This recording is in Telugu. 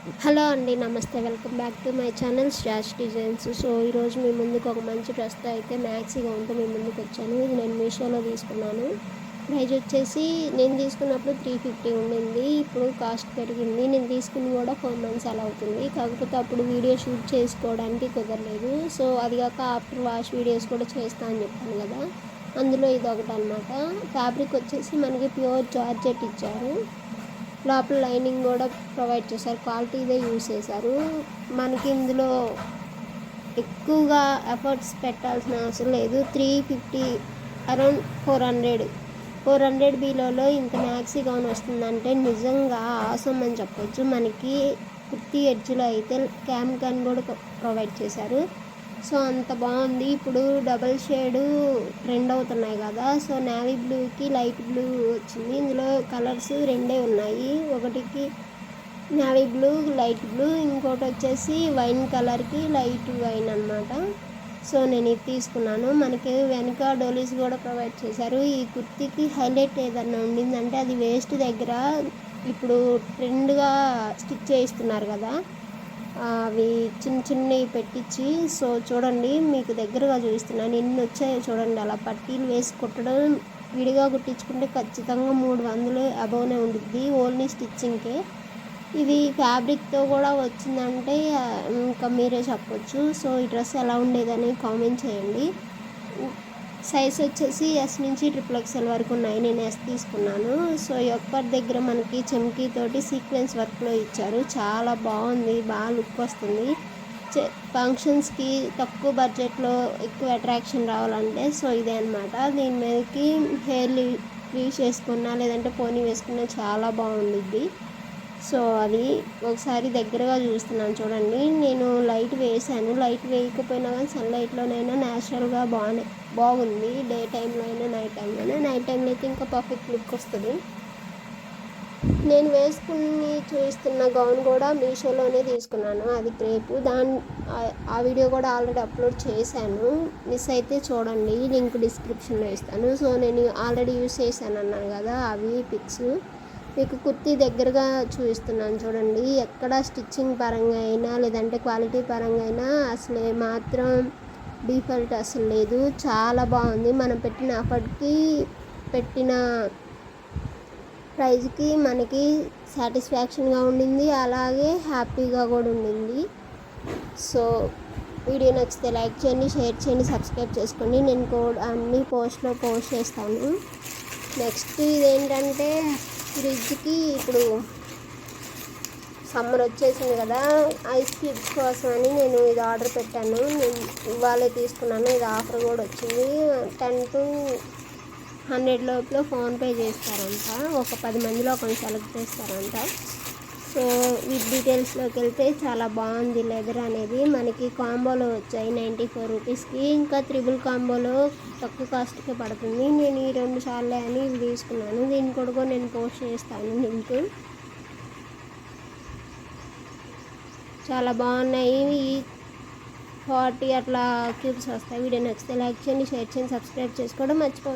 హలో అండి, నమస్తే. Welcome back to my channel Shrash designs. So ఈరోజు మీ ముందుకు ఒక మంచి డ్రెస్తో అయితే మ్యాక్సీ గౌన్తో మీ ముందుకు వచ్చాను. ఇది నేను మీషోలో తీసుకున్నాను. ప్రైజ్ వచ్చేసి నేను తీసుకున్నప్పుడు 350 ఉండింది. ఇప్పుడు కాస్ట్ పెరిగింది. నేను తీసుకుని కూడా 4 months అలా అవుతుంది. కాకపోతే అప్పుడు వీడియో షూట్ చేసుకోవడానికి కుదరలేదు. సో అది కాక ఆఫ్టర్ వాష్ వీడియోస్ కూడా చేస్తా అని చెప్పాను కదా, అందులో ఇది ఒకటి అనమాట. ఫ్యాబ్రిక్ వచ్చేసి మనకి ప్యూర్ జార్జెట్ ఇచ్చారు. లోపల లైనింగ్ కూడా ప్రొవైడ్ చేశారు. క్వాలిటీదే యూజ్ చేశారు. మనకి ఇందులో ఎక్కువగా ఎఫర్ట్స్ పెట్టాల్సిన అవసరం లేదు. 350 అరౌండ్ 400 బిలోలో ఇంత మ్యాక్సీ గౌన్ వస్తుందంటే నిజంగా ఆసమ్ అని చెప్పొచ్చు. మనకి కుర్తీ ఎడ్జ్లో అయితే క్యామ్ గన్ కూడా ప్రొవైడ్ చేశారు. సో అంత బాగుంది. ఇప్పుడు డబల్ షేడు ట్రెండ్ అవుతున్నాయి కదా, సో నేవీ బ్లూకి లైట్ బ్లూ వచ్చింది. ఇందులో కలర్స్ రెండే ఉన్నాయి. ఒకటికి నేవీ బ్లూ లైట్ బ్లూ, ఇంకోటి వచ్చేసి వైన్ కలర్కి లైట్ వైన్ అనమాట. సో నేను ఇది తీసుకున్నాను. మనకి వెనక డోలీస్ కూడా ప్రొవైడ్ చేశారు. ఈ కుర్తీకి హైలైట్ ఏదన్నా ఉండిందంటే అది వేస్ట్ దగ్గర ఇప్పుడు ట్రెండ్గా స్టిచ్ చేయిస్తున్నారు కదా, అవి చిన్నవి పెట్టించి. సో చూడండి, మీకు దగ్గరగా చూపిస్తున్నాను. ఎన్ని వచ్చాయో చూడండి. అలా పట్టీలు వేసి కుట్టడం, విడిగా కుట్టించుకుంటే ఖచ్చితంగా 300 అబోవ్నే ఉంటుంది ఓన్లీ స్టిచ్చింగ్కే. ఇది ఫ్యాబ్రిక్తో కూడా వచ్చిందంటే ఇంకా మీరే చెప్పొచ్చు. సో ఈ డ్రెస్ ఎలా ఉండేదని కామెంట్ చేయండి. సైజ్ వచ్చేసి ఎస్ నుంచి XXL వరకు ఉన్నాయి. నేను ఎస్ తీసుకున్నాను. సో ఎప్పటి దగ్గర మనకి చెమ్కీతోటి సీక్వెన్స్ వర్క్లో ఇచ్చారు. చాలా బాగుంది, బాగా లుక్ వస్తుంది. ఫంక్షన్స్కి తక్కువ బడ్జెట్లో ఎక్కువ అట్రాక్షన్ రావాలంటే సో ఇదే అనమాట. దీని మీదకి హెయిర్ లీవ్ చేసుకున్నా లేదంటే పోనీ వేసుకున్నా చాలా బాగుండిద్ది. సో అది ఒకసారి దగ్గరగా చూస్తున్నాను చూడండి. నేను లైట్ వేసాను. లైట్ వేయకపోయినా కానీ సన్లైట్లోనైనా న్యాచురల్గా బాగుంది. డే టైంలో అయినా నైట్ టైంలో అయినా. నైట్ టైంలో అయితే ఇంకా పర్ఫెక్ట్ లుక్ వస్తుంది. నేను వేసుకుని చూపిస్తున్న గౌన్ కూడా మీషోలోనే తీసుకున్నాను. అది క్రేపు. ఆ వీడియో కూడా ఆల్రెడీ అప్లోడ్ చేశాను. మిస్ అయితే చూడండి, లింక్ డిస్క్రిప్షన్లో ఇస్తాను. సో నేను ఆల్రెడీ యూస్ చేశాను అన్నాను కదా, అవి పిక్స్ మీకు కుర్తీ దగ్గరగా చూపిస్తున్నాను చూడండి. ఎక్కడ స్టిచ్చింగ్ పరంగా అయినా లేదంటే క్వాలిటీ పరంగా అయినా అసలు మాత్రం డిఫాల్ట్ అసలు లేదు. చాలా బాగుంది. మనం పెట్టిన ఎఫర్ట్కి పెట్టిన ప్రైజ్కి మనకి సాటిస్ఫాక్షన్గా ఉండింది, అలాగే హ్యాపీగా కూడా ఉండింది. సో వీడియో నచ్చితే లైక్ చేయండి, షేర్ చేయండి, సబ్స్క్రైబ్ చేసుకోండి. నేను కూడా అన్ని పోస్ట్లో పోస్ట్ చేస్తాను. నెక్స్ట్ ఇదేంటంటే ఫ్రిడ్జ్కి ఇప్పుడు సమ్మర్ వచ్చేసింది కదా, ఐస్ క్యూబ్స్ కోసం అని నేను ఇది ఆర్డర్ పెట్టాను. నేను ఇవాళే తీసుకున్నాను. ఇది ఆఫర్ కూడా వచ్చింది. 10 to 100 లోపల ఫోన్పే చేస్తారంట. ఒక 10 మందిలో ఒకరిని సెలెక్ట్ చేస్తారంట. సో ఈ డీటెయిల్స్లోకి వెళ్తే చాలా బాగుంది. లెదర్ అనేది మనకి కాంబోలో వచ్చాయి 94 రూపీస్కి. ఇంకా త్రిబుల్ కాంబోలో తక్కువ కాస్ట్కి పడుతుంది. నేను ఈ 2 సార్లే అని ఇవి తీసుకున్నాను. దీన్ని కూడా నేను పోస్ట్ చేస్తాను లింక్. చాలా బాగున్నాయి. ఈ 40 అట్లా క్యూబ్స్ వస్తాయి. వీడియో నచ్చితే లైక్ చేయండి, షేర్ చేయండి, సబ్స్క్రైబ్ చేసుకోవడం మర్చిపోవద్దు.